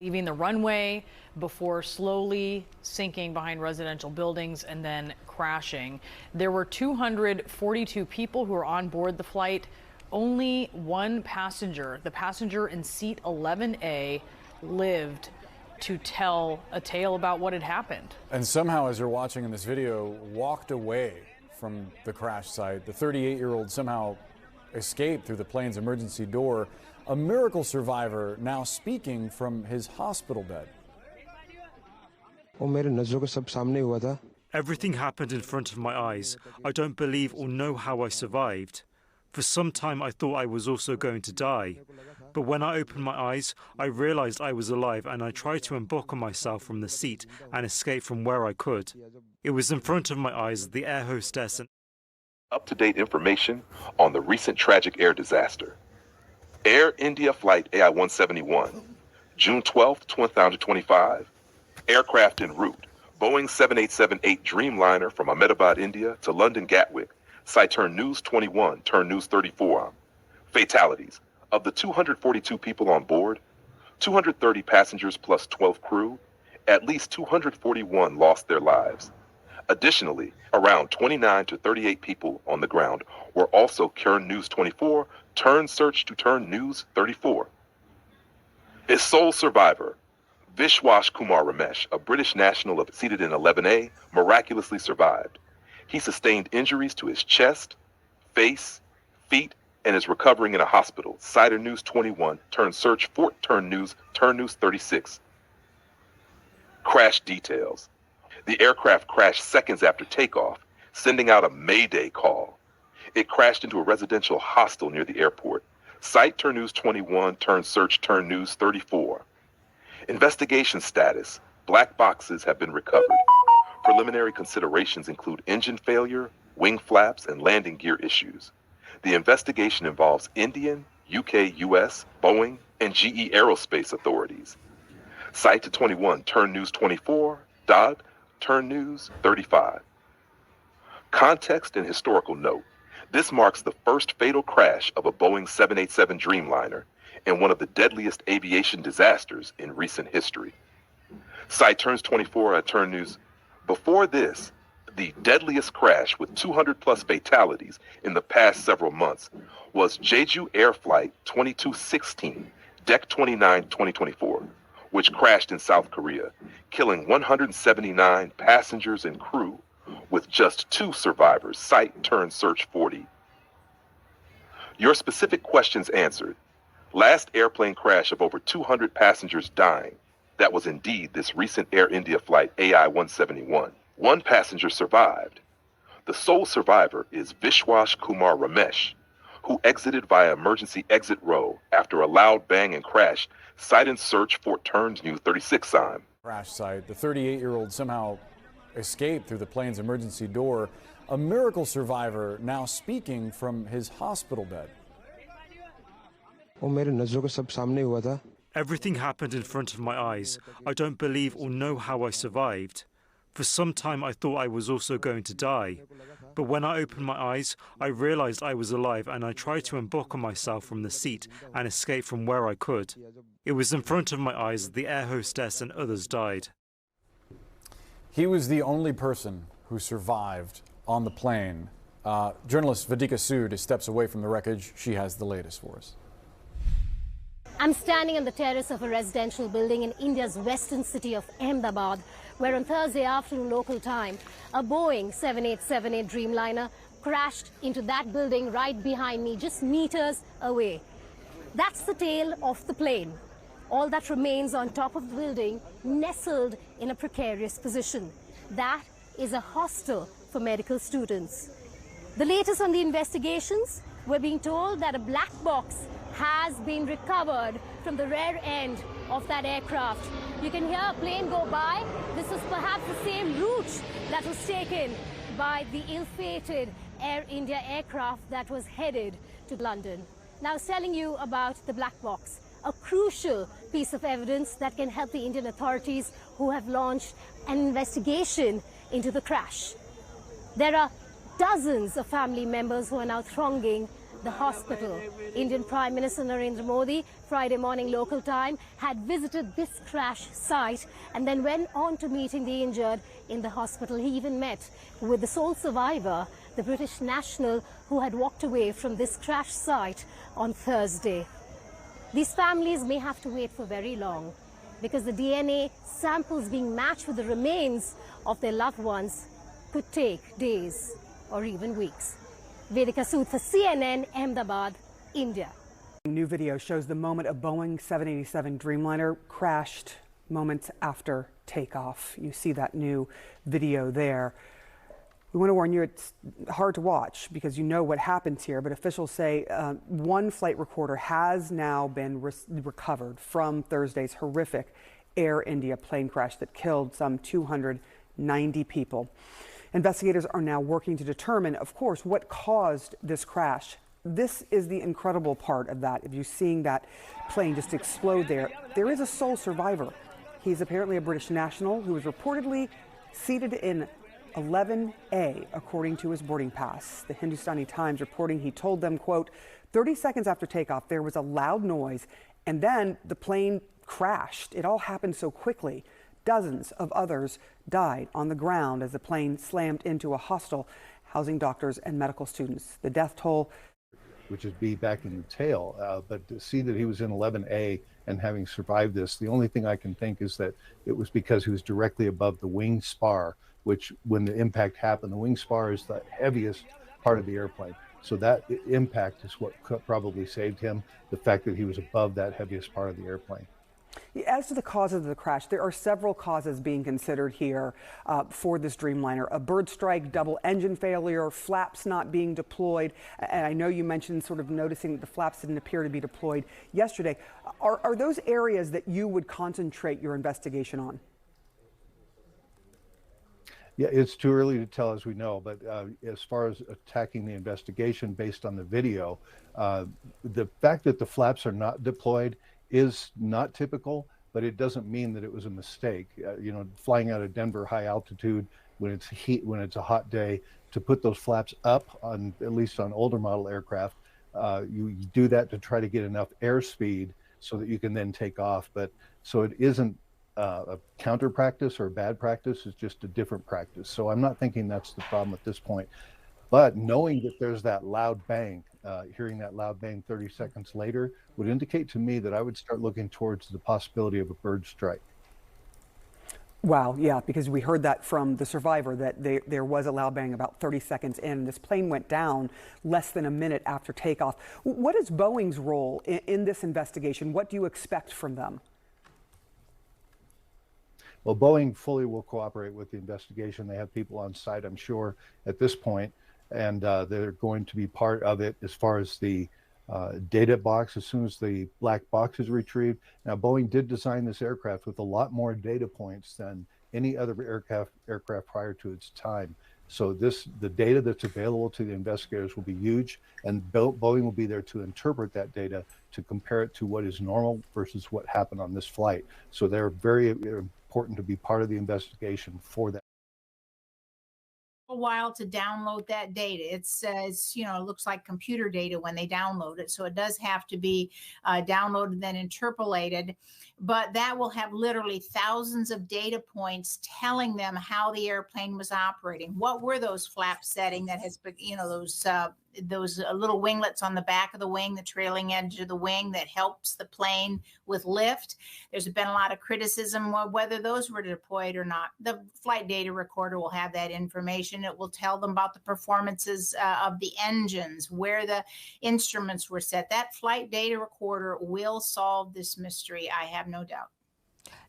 Leaving the runway before slowly sinking behind residential buildings and then crashing. There were 242 people who were on board the flight. Only one passenger, the passenger in seat 11A, lived to tell a tale about what had happened. And somehow, as you're watching in this video, walked away from the crash site. The 38-year-old somehow escaped through the plane's emergency door. A miracle survivor now speaking from his hospital bed. Everything happened in front of my eyes. I don't believe or know how I survived. For some time I thought I was also going to die. But when I opened my eyes, I realized I was alive and I tried to unbuckle myself from the seat and escape from where I could. It was in front of my eyes, the air hostess and up-to-date information on the recent tragic air disaster. Air India Flight AI-171, June 12, 2025. Aircraft en route. Boeing 7878 Dreamliner from Ahmedabad, India to London Gatwick. Site turn News 21, turn News 34. Fatalities. Of the 242 people on board, 230 passengers plus 12 crew, at least 241 lost their lives. Additionally, around 29 to 38 people on the ground were also Turn News 24, turn search to turn News 34. His sole survivor, Vishwash Kumar Ramesh, a British national seated in 11A, miraculously survived. He sustained injuries to his chest, face, feet, and is recovering in a hospital. Cider News 21, turn search, Fort turn News 36. Crash details. The aircraft crashed seconds after takeoff, sending out a Mayday call. It crashed into a residential hostel near the airport. Site turn News 21, turn search, turn News 34. Investigation status. Black boxes have been recovered. Preliminary considerations include engine failure, wing flaps, and landing gear issues. The investigation involves Indian, UK, US, Boeing, and GE Aerospace authorities. Site to 21, turn News 24, Dodd, turn News 35. Context and historical note. This marks the first fatal crash of a Boeing 787 Dreamliner and one of the deadliest aviation disasters in recent history. Site turns 24 at turn News. Before this, the deadliest crash with 200 plus fatalities in the past several months was Jeju Air Flight 2216, Deck 29, 2024, which crashed in South Korea, killing 179 passengers and crew, with just 2 survivors. Site turn search 40. Your specific questions answered. Last airplane crash of over 200 passengers dying. That was indeed this recent Air India flight AI-171. 1 passenger survived. The sole survivor is Vishwash Kumar Ramesh, who exited via emergency exit row after a loud bang and crash. Site and search Fort Turns News 36 sign. Crash site. The 38-year-old somehow escaped through the plane's emergency door. A miracle survivor now speaking from his hospital bed. everything happened in front of my eyes. I don't believe or know how I survived. For some time I thought I was also going to die. But when I opened my eyes, I realized I was alive and I tried to unbuckle myself from the seat and escape from where I could. It was in front of my eyes that the air hostess and others died. He was the only person who survived on the plane. Journalist Vedika Sood steps away from the wreckage. She has the latest for us. I'm standing on the terrace of a residential building in India's western city of Ahmedabad, where on Thursday afternoon local time, a Boeing 7878 Dreamliner crashed into that building right behind me, just meters away. That's the tail of the plane. All that remains on top of the building, nestled in a precarious position. That is a hostel for medical students. The latest on the investigations, we're being told that a black box has been recovered from the rear end of that aircraft. You can hear a plane go by. This was perhaps the same route that was taken by the ill-fated Air India aircraft that was headed to London. Now, I was telling you about the black box, a crucial piece of evidence that can help the Indian authorities who have launched an investigation into the crash. There are dozens of family members who are now thronging the hospital. Indian Prime Minister Narendra Modi, Friday morning local time, had visited this crash site and then went on to meeting the injured in the hospital. He even met with the sole survivor, the British national who had walked away from this crash site on Thursday. These families may have to wait for very long because the DNA samples being matched with the remains of their loved ones could take days or even weeks. Vedika Sood for CNN, Ahmedabad, India. New video shows the moment a Boeing 787 Dreamliner crashed moments after takeoff. You see that new video there. We want to warn you, it's hard to watch because you know what happens here, but officials say one flight recorder has now been recovered from Thursday's horrific Air India plane crash that killed some 290 people. Investigators are now working to determine, of course, what caused this crash. This is the incredible part of that. If you're seeing that plane just explode there is a sole survivor. He's apparently a British national who was reportedly seated in 11A, according to his boarding pass. The Hindustani Times reporting he told them, quote, 30 seconds after takeoff, there was a loud noise and then the plane crashed. It all happened so quickly. Dozens of others died on the ground as the plane slammed into a hostel housing doctors and medical students. The death toll, which is be back in the tail, but to see that he was in 11A and having survived this, the only thing I can think is that it was because he was directly above the wing spar, which when the impact happened, the wing spar is the heaviest part of the airplane. So that impact is what probably saved him, the fact that he was above that heaviest part of the airplane. As to the causes of the crash, there are several causes being considered here for this Dreamliner. A bird strike, double engine failure, flaps not being deployed. And I know you mentioned sort of noticing that the flaps didn't appear to be deployed yesterday. Are those areas that you would concentrate your investigation on? Yeah, it's too early to tell, as we know, but as far as attacking the investigation based on the video, the fact that the flaps are not deployed is not typical, but it doesn't mean that it was a mistake. You know, flying out of Denver high altitude when it's heat, when it's a hot day, to put those flaps up on, at least on older model aircraft, you do that to try to get enough airspeed so that you can then take off. But so it isn't a counter practice or a bad practice, it's just a different practice. So I'm not thinking that's the problem at this point. But knowing that there's that loud bang, hearing that loud bang 30 seconds later would indicate to me that I would start looking towards the possibility of a bird strike. Wow, yeah, because we heard that from the survivor that there was a loud bang about 30 seconds in. This plane went down less than a minute after takeoff. What is Boeing's role in this investigation? What do you expect from them? Well, Boeing fully will cooperate with the investigation. They have people on site, I'm sure, at this point, and they're going to be part of it as far as the data box as soon as the black box is retrieved. Now, Boeing did design this aircraft with a lot more data points than any other aircraft prior to its time. So the data that's available to the investigators will be huge, and Boeing will be there to interpret that data to compare it to what is normal versus what happened on this flight. So they're very important to be part of the investigation for that. A while to download that data. It's you know, it looks like computer data when they download it, so it does have to be downloaded and then interpolated, but that will have literally thousands of data points telling them how the airplane was operating. What were those flaps setting that has, you know, those little winglets on the back of the wing, the trailing edge of the wing that helps the plane with lift. There's been a lot of criticism of whether those were deployed or not. The flight data recorder will have that information. It will tell them about the performances of the engines, where the instruments were set. That flight data recorder will solve this mystery, I have no doubt.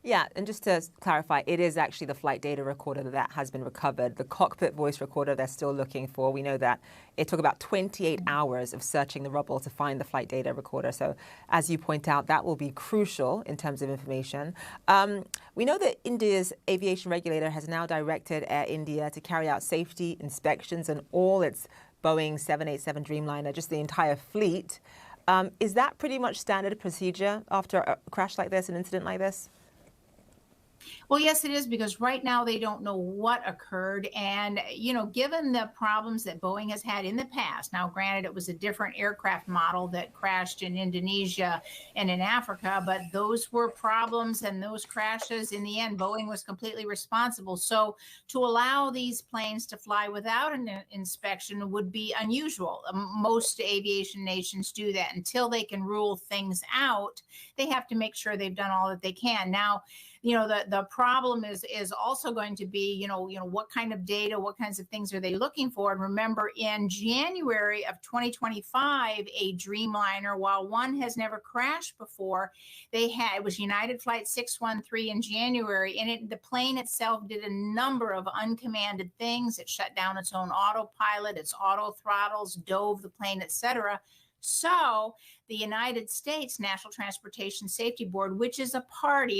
Yeah, and just to clarify, it is actually the flight data recorder that has been recovered. The cockpit voice recorder they're still looking for. We know that it took about 28 hours of searching the rubble to find the flight data recorder. So as you point out, that will be crucial in terms of information. We know that India's aviation regulator has now directed Air India to carry out safety inspections on all its Boeing 787 Dreamliner, just the entire fleet. Is that pretty much standard procedure after a crash like this, an incident like this? Well, yes, it is, because right now they don't know what occurred. And, given the problems that Boeing has had in the past, now granted, it was a different aircraft model that crashed in Indonesia and in Africa, but those were problems and those crashes, in the end, Boeing was completely responsible. So to allow these planes to fly without an inspection would be unusual. Most aviation nations do that. Until they can rule things out, they have to make sure they've done all that they can. Now, the problem is also going to be, what kind of data, what kinds of things are they looking for? And remember, in January of 2025, a Dreamliner, while one has never crashed before, it was United Flight 613 in January, and the plane itself did a number of uncommanded things. It shut down its own autopilot, its auto throttles, dove the plane, etc. So the United States National Transportation Safety Board, which is part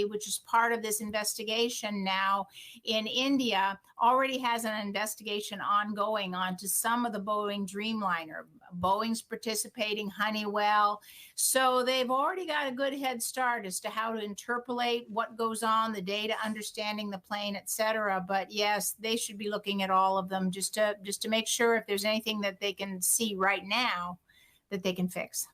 of this investigation now in India, already has an investigation ongoing onto some of the Boeing Dreamliner. Boeing's participating, Honeywell. So they've already got a good head start as to how to interpolate what goes on, the data, understanding the plane, et cetera. But yes, they should be looking at all of them just to make sure if there's anything that they can see right now that they can fix.